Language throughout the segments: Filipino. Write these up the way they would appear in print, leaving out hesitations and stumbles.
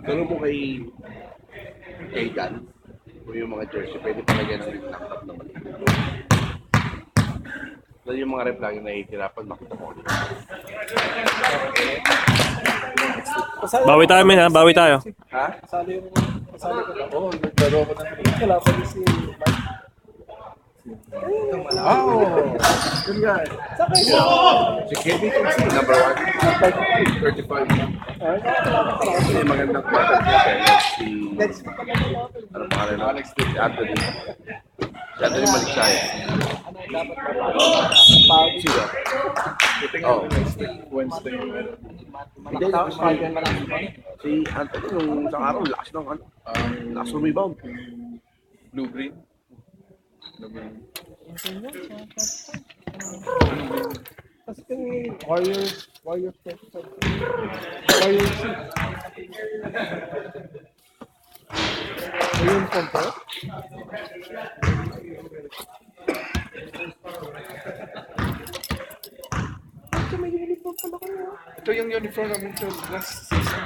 Ganun mo kay Dan, kung yung mga jersey, pwede palagyan ng laptop naman. Dahil yung mga rep lagi nahihirapan, makita mo. Bawi tayo, men, ha? Bawi tayo. Ha? Kasali ko na. Oo, naglaro ko na. Kalaban niya si Mike. Yun nga. Si Kevin kasi, number 1. 35 na. Kasi magandang battle niya. Si... Ano pangalan na? Si Anthony. Si Anthony Maliksaya. Sila. Oh. Wednesday. Hindi, si Anthony nung isang araw, lakas ng ano. Lakas ng rebound. Blue-green. Kasi kung Warriors 25. Warriors 6. Ayun po ba? Ito may uniform pala ko na. Ito yung uniform namin to last season.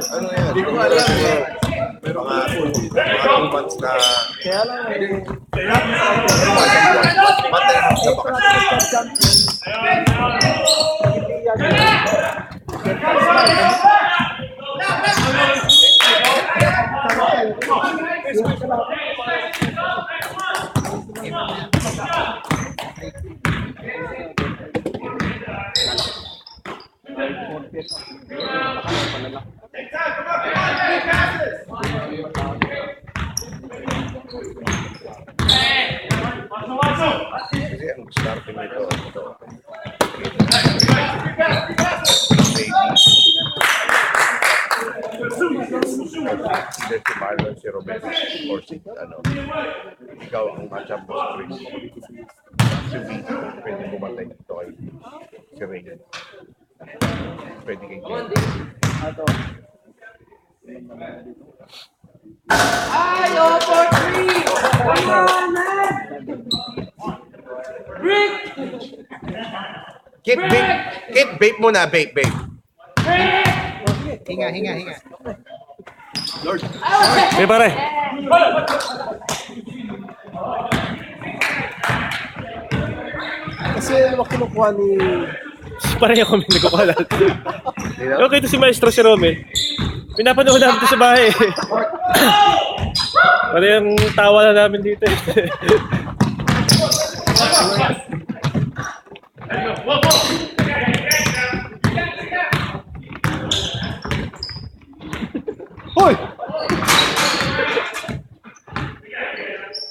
Ano yan? Hindi ko alam. Pero mga 2 months na... Kaya lang may... Matay sa bakas. Kasi ang starting nito, ito. Si Marlon, si Roberto, or si ano, ikaw ang matchup mo si Chris. Si Vito, pwede bumatay ito kay si Reagan. Pwede kay Jen. Ayo for 3! Brick! Kit, vape muna, vape. Hinga. Lord. Okay, pare. Kasi ano kinukuha ni... Parang ako, men, nagkukalat. Okay, ito si Maestro, si Romel. Pinapanood namin ito sa bahay. Parang yung tawa na namin dito. Hoy!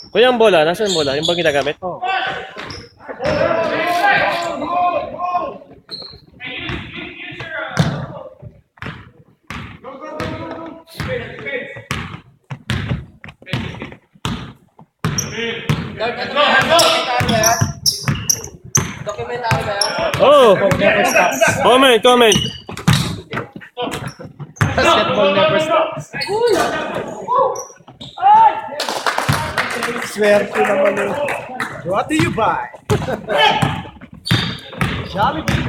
Kuya, ang bola, nasaan yung bola? Yung bang ginagamit? Oh. Dokumentary ba yan? Oh! Comment. Basketball never stops. Swerte naman eh. What do you buy? Jollibee.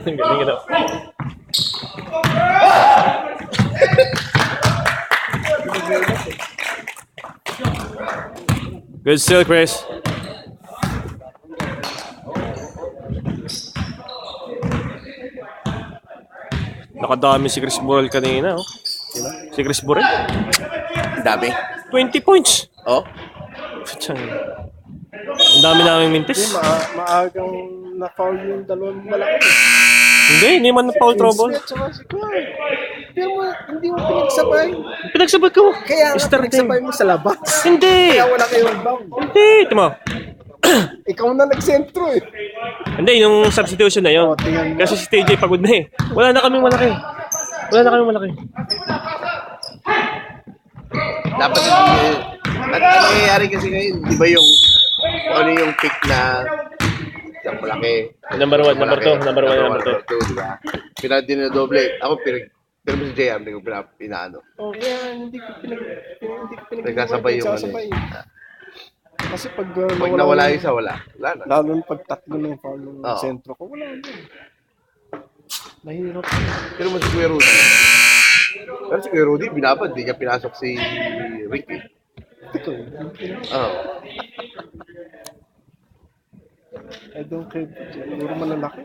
Ang galing ito. Good still, Chris. Nakadami si Chris Burrell kanina, oh. Si Chris Burrell. Dami. 20 points. Oh? Putsang. Ang dami namin mintis. Maagang na-foul yung dalawang malaki. Hindi man na foul trouble. Smith tsaka si Kwan. Pero hindi mo pinagsabay. Pinagsabat ko. Kaya nga Starting. pinagsabay mo sa labas. Hindi. Kaya wala kayong bound. Hindi. Ito mo. Ikaw na nagsentro eh. Hindi, yung substitution na yun. Oh, tingnan mo. Kasi si TJ pagod na eh. Wala na kaming malaki. Dapat ang nangyayari kasi ngayon, di ba yung kung ano yung pick na ang malaki. Number 1, number 2, number 1, number 2. Di ba? Pinadinodoble. Ako, pero si JR, hindi ko pinaano. Oh, kaya hindi ko Nagkasabay yung ano. nagsasabay. Kasi pag Pag nawala yung isa, wala. Wala na. lalo na pag tatlo ng foul ng Oo. sentro ko, wala na. Mahirap. Pero mo si Kuya Rudy. Pero si Kuya Rudy, binabad. Di niya pinasok si Ricky. Ito, Oo. I don't care. Siguro malalaki.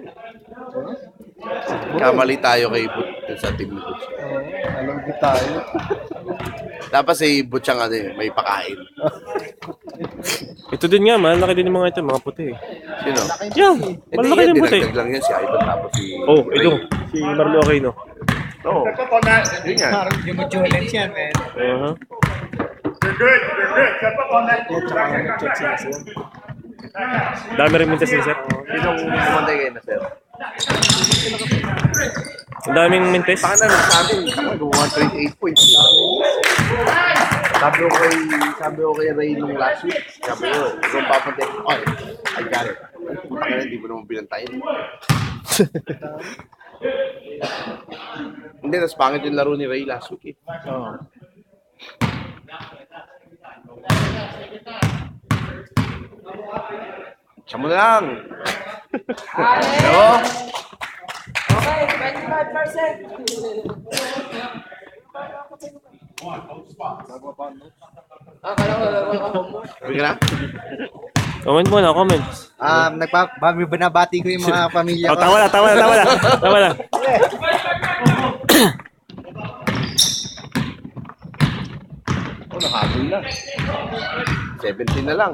Kamali tayo kay But sa team ni Butch. Oo, alam ko tayo. Dapat si Butch ang ano, may pakain. Ito din nga, malaki din yung mga ito, mga puti. Sino? Yan, malaki din puti. Dinagdag lang yan si Ivan tapos si Oh, Ray. ito, si Marlo Aquino. Oo. Yun nga. Uh-huh. Tsaka nag-check sila sila. Dami rin mintas din, sir. Sinong kumantay kayo na, sir? Ang daming mintes. Saka na sa amin, saka gumawa 38 points. Sabi ko kay Ray nung last week, sabi ko, kung papantay ko, ay, I got it. Kaya hindi mo naman pinantayin. Hindi, nas pangit yung laro ni Ray last week eh. Oo. Siya mo na lang. Ale! Ano? Okay, 25%. Kala ko mo. Sabi ka na? Comment muna, comment. Binabati ko yung mga pamilya Oh, tama na, tama na, tama na. Tama na. Oh, nakahabol na. 17 na lang.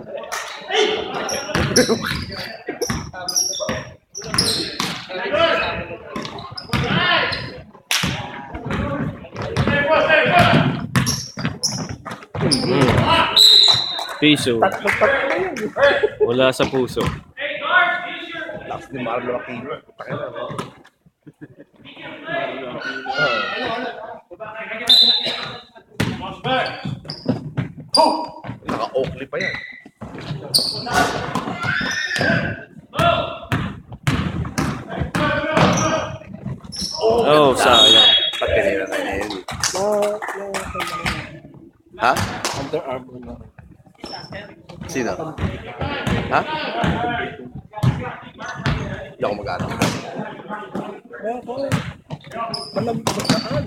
Piso. Wala sa puso. Lakas ni Marlo Aquino. Naka-Oakley pa yan. Oh, sayang. Ba't kanina na yan? Ha? Under Armour na. Sino? Ha? Hindi ako mag-aral. Kaya ko, malamig na saan.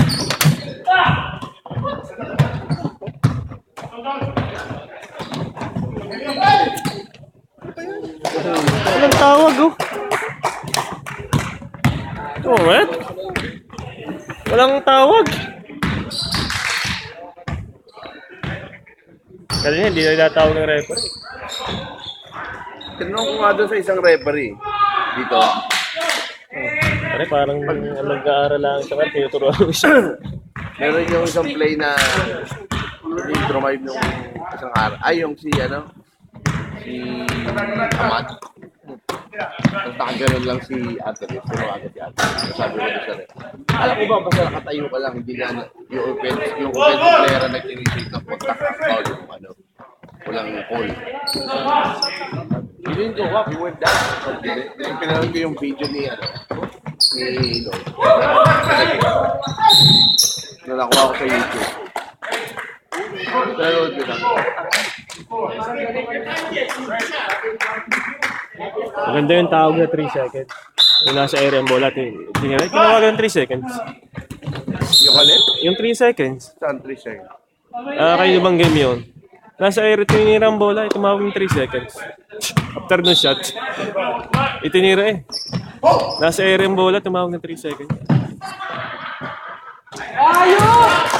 Walang tawag, oh. Oh, man. Walang tawag. Kanina, hindi na itatawag ng referee. Tinanong ko nga doon sa isang referee. Dito. Pare, parang nag-aaral lang siya, kaya tinuturuan mo siya. Meron yung isang play na yung drive nung isang araw. Ay, yung si ano? Si Amad. Tapos nakaganon lang si Atlas. Sinawagan si Atlas. Sabi ko doon siya rin. Alam ko ba, basta nakatayo ka lang, hindi na yung offensive player na nag-initiate ng contact at foul yung ano. Walang call. He didn't go up, he went down. Pinanood ko yung video ni ano. Ni Lloyd. Nalakuha ko sa YouTube. Pinanood ko lang. Maganda yung tawag na 3 seconds. Yung nasa area ang bola, tinawagan ng 3 seconds. Yung kalit? Yung 3 seconds. Saan 3 seconds? Kayo bang game yun? Nasa area, tinira ang bola, tumawag ng 3 seconds. After no shot. Itinira eh. Nasa area ang bola, tumawag ng 3 seconds. Ayos!